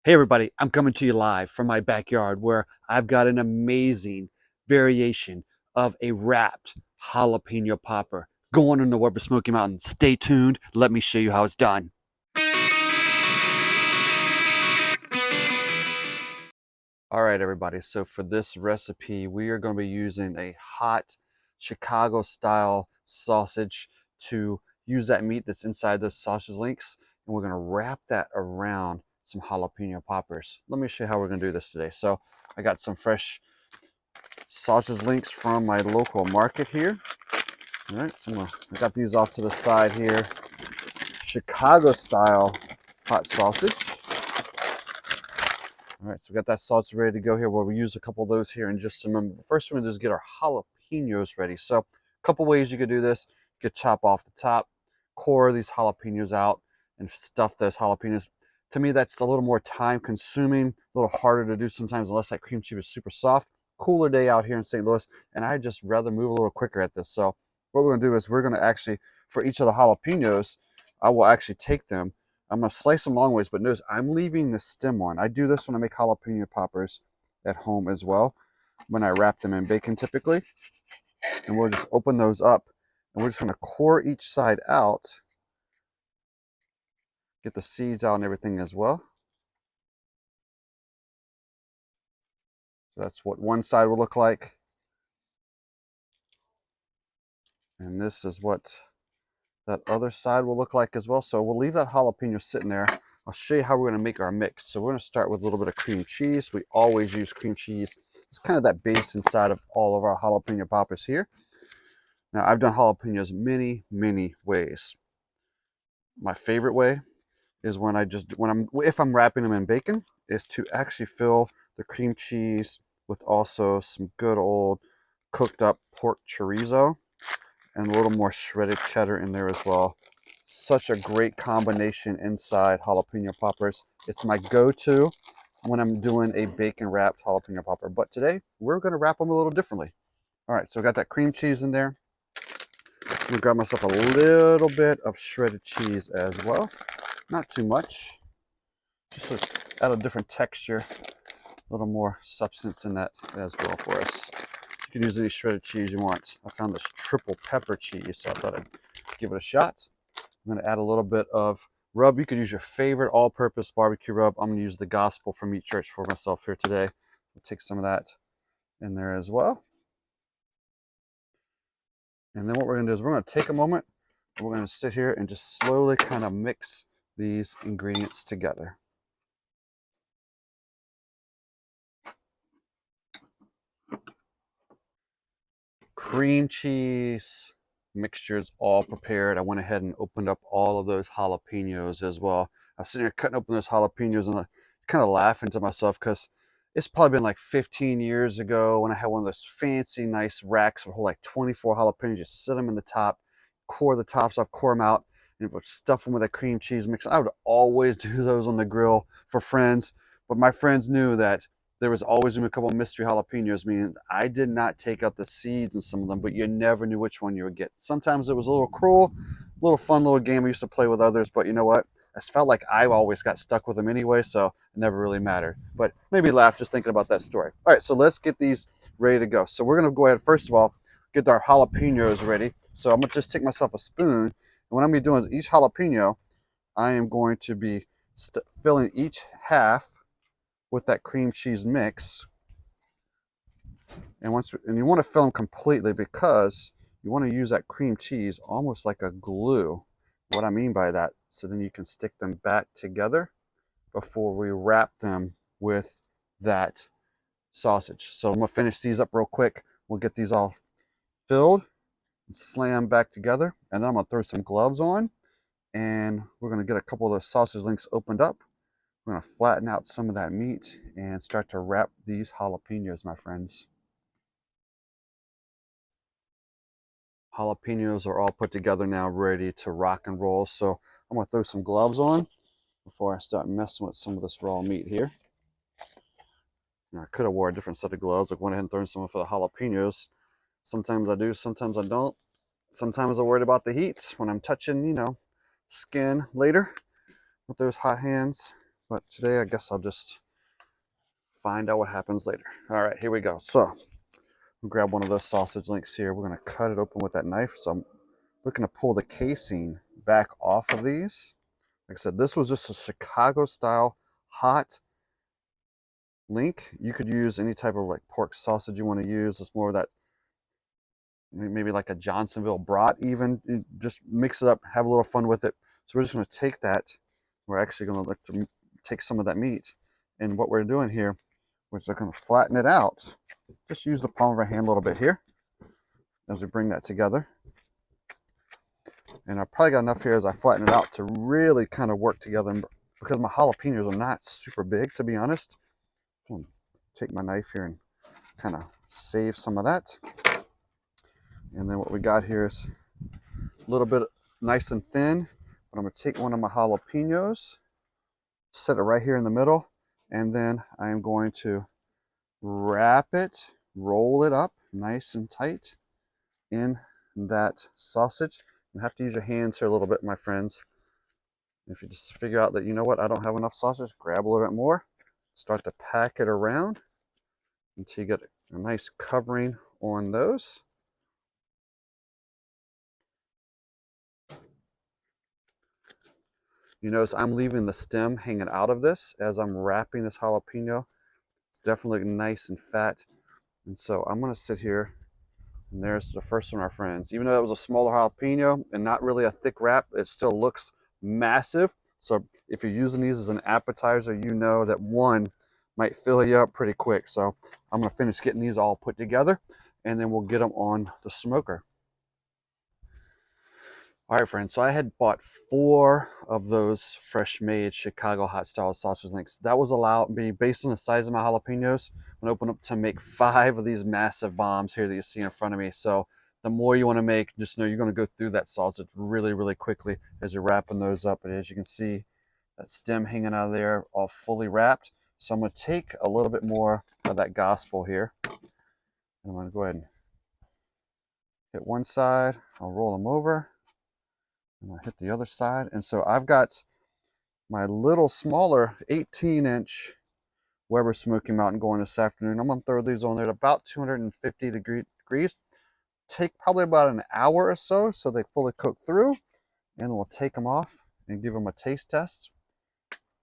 Hey everybody, I'm coming to you live from my backyard where I've got an amazing variation of a wrapped jalapeno popper going in the Weber Smokey Mountain. Stay tuned. Let me show you how it's done. All right, everybody. So for this recipe, we are going to be using a hot Chicago style sausage to use that meat that's inside those sausage links. And we're going to wrap that around some jalapeno poppers. Let me show you how we're going to do this today. So I got some fresh sausage links from my local market here. All right, so I got these off to the side here. Chicago style hot sausage. All right, so we got that sausage ready to go here. We'll use a couple of those here in just a moment. But first, we're going to do is get our jalapenos ready. So a couple ways you could do this. You could chop off the top, core these jalapenos out, and stuff those jalapenos. To me, that's a little more time consuming, a little harder to do sometimes unless that cream cheese is super soft. Cooler day out here in St. Louis, and I'd just rather move a little quicker at this. So what we're going to do is we're going to actually, for each of the jalapenos, I will actually take them. I'm going to slice them long ways, but notice I'm leaving the stem on. I do this when I make jalapeno poppers at home as well, when I wrap them in bacon typically. And we'll just open those up, and we're just going to core each side out, get the seeds out and everything as well. So that's what one side will look like. And this is what that other side will look like as well. So we'll leave that jalapeno sitting there. I'll show you how we're going to make our mix. So we're going to start with a little bit of cream cheese. We always use cream cheese. It's kind of that base inside of all of our jalapeno poppers here. Now I've done jalapenos many ways. My favorite way is if I'm wrapping them in bacon, is to actually fill the cream cheese with also some good old cooked up pork chorizo and a little more shredded cheddar in there as well. Such a great combination inside jalapeno poppers. It's my go-to when I'm doing a bacon wrapped jalapeno popper. But today we're going to wrap them a little differently. All right, so I got that cream cheese in there. I'm going to grab myself a little bit of shredded cheese as well. Not too much. Just to add a different texture, a little more substance in that as well for us. You can use any shredded cheese you want. I found this triple pepper cheese, so I thought I'd give it a shot. I'm going to add a little bit of rub. You could use your favorite all-purpose barbecue rub. I'm going to use the Gospel from Meat Church for myself here today. I'll take some of that in there as well. And then what we're going to do is we're going to take a moment and we're going to sit here and just slowly kind of mix these ingredients together. Cream cheese mixture is all prepared. I went ahead and opened up all of those jalapenos as well. I was sitting here cutting open those jalapenos and kind of laughing to myself because it's probably been like 15 years ago when I had one of those fancy, nice racks that hold like 24 jalapenos. Just sit them in the top, core the tops off, core them out, and stuff them with a cream cheese mix. I would always do those on the grill for friends, but my friends knew that there was always going to be a couple of mystery jalapenos, meaning I did not take out the seeds in some of them, but you never knew which one you would get. Sometimes it was a little cruel, a little fun little game I used to play with others, but you know what? I felt like I always got stuck with them anyway, so it never really mattered. But maybe laugh just thinking about that story. All right, so let's get these ready to go. So we're going to go ahead, first of all, get our jalapenos ready. So I'm going to just take myself a spoon, and what I'm going to be doing is each jalapeno, I am going to be filling each half with that cream cheese mix. And you want to fill them completely because you want to use that cream cheese almost like a glue. What I mean by that, so then you can stick them back together before we wrap them with that sausage. So I'm gonna finish these up real quick. We'll get these all filled and slam back together, and then I'm gonna throw some gloves on, and we're gonna get a couple of those sausage links opened up. We're gonna flatten out some of that meat and start to wrap these jalapenos, my friends. Jalapenos are all put together now, ready to rock and roll. So I'm gonna throw some gloves on before I start messing with some of this raw meat here. Now, I could have wore a different set of gloves. I went ahead and thrown some for the jalapenos. Sometimes I do, sometimes I don't. Sometimes I'm worried about the heat when I'm touching, skin later with those hot hands. But today, I guess I'll just find out what happens later. All right, here we go. So, I'll grab one of those sausage links here. We're going to cut it open with that knife. So, I'm looking to pull the casing back off of these. Like I said, this was just a Chicago style hot link. You could use any type of like pork sausage you want to use. It's more of that, maybe like a Johnsonville brat even. You just mix it up, have a little fun with it. So we're just going to take that. We're actually going to look to take some of that meat. And what we're doing here, we're just going to flatten it out. Just use the palm of our hand a little bit here as we bring that together. And I probably got enough here as I flatten it out to really kind of work together, because my jalapenos are not super big, to be honest. I'll take my knife here and kind of save some of that. And then what we got here is a little bit nice and thin, but I'm going to take one of my jalapenos, set it right here in the middle, and then I am going to wrap it, roll it up nice and tight in that sausage. You have to use your hands here a little bit, my friends. If you just figure out that, you know what, I don't have enough sausage, grab a little bit more, start to pack it around until you get a nice covering on those. You notice I'm leaving the stem hanging out of this as I'm wrapping this jalapeno. It's definitely nice and fat. And so I'm going to sit here, and there's the first one, our friends. Even though that was a smaller jalapeno and not really a thick wrap, it still looks massive. So if you're using these as an appetizer, you know that one might fill you up pretty quick. So I'm going to finish getting these all put together, and then we'll get them on the smoker. All right, friends, so I had bought 4 of those fresh made Chicago hot style sausage links. That was allowed me, based on the size of my jalapenos, I'm gonna open up to make 5 of these massive bombs here that you see in front of me. So the more you wanna make, just know you're gonna go through that sausage really, really quickly as you're wrapping those up. And as you can see, that stem hanging out of there, all fully wrapped. So I'm gonna take a little bit more of that gospel here. I'm gonna go ahead and hit one side, I'll roll them over. And I'll hit the other side. And so I've got my little smaller 18-inch Weber Smokey Mountain going this afternoon. I'm going to throw these on there at about 250 degrees. Take probably about an hour or so they fully cook through. And we'll take them off and give them a taste test.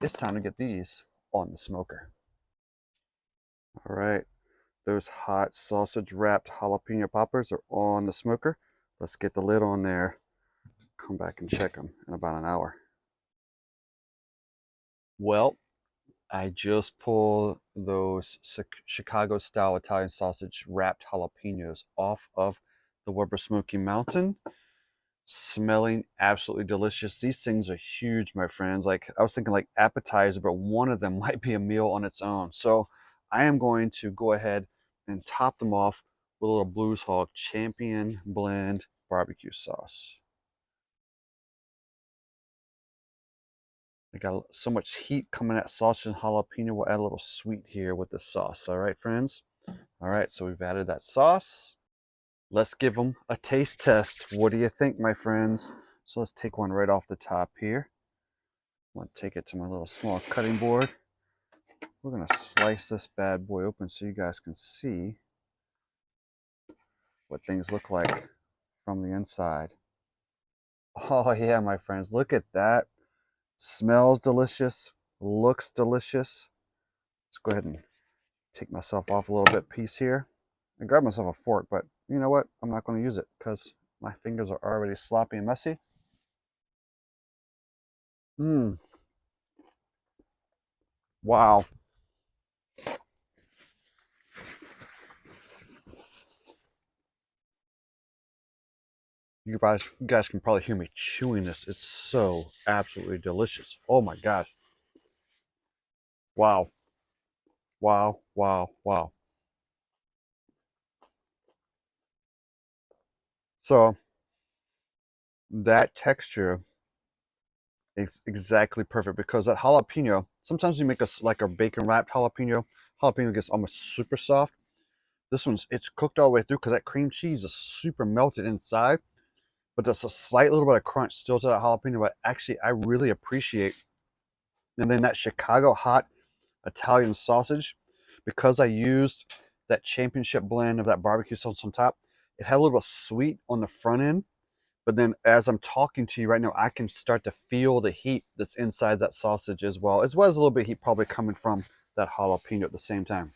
It's time to get these on the smoker. All right, those hot sausage wrapped jalapeno poppers are on the smoker. Let's get the lid on there. Come back and check them in about an hour. Well, I just pulled those Chicago style Italian sausage wrapped jalapenos off of the Weber Smokey Mountain. Smelling absolutely delicious. These things are huge, my friends. Like, I was thinking like appetizer, but one of them might be a meal on its own. So I am going to go ahead and top them off with a little Blues Hog Champion Blend barbecue sauce. I got so much heat coming at sausage and jalapeno. We'll add a little sweet here with the sauce. All right, friends? All right, so we've added that sauce. Let's give them a taste test. What do you think, my friends? So let's take one right off the top here. I'm going to take it to my little small cutting board. We're going to slice this bad boy open so you guys can see what things look like from the inside. Oh yeah, my friends, look at that. Smells delicious, looks delicious. Let's go ahead and take myself off a little bit piece here and grab myself a fork, but you know what? I'm not going to use it because my fingers are already sloppy and messy. Wow. You guys can probably hear me chewing this. It's so absolutely delicious. Oh my gosh. Wow. Wow, wow, wow. So that texture is exactly perfect because that jalapeno, sometimes you make like a bacon wrapped jalapeno gets almost super soft. This one's, it's cooked all the way through because that cream cheese is super melted inside, but there's a slight little bit of crunch still to that jalapeno. But actually, I really appreciate And then that Chicago hot Italian sausage, because I used that championship blend of that barbecue sauce on top, it had a little bit sweet on the front end. But then as I'm talking to you right now, I can start to feel the heat that's inside that sausage as well as a little bit of heat probably coming from that jalapeno at the same time.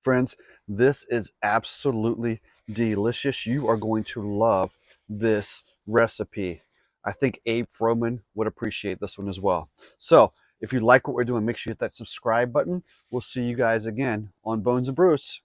Friends, this is absolutely delicious. You are going to love this recipe. I think Abe Froman would appreciate this one as well. So if you like what we're doing, make sure you hit that subscribe button. We'll see you guys again on Bones and Bruce.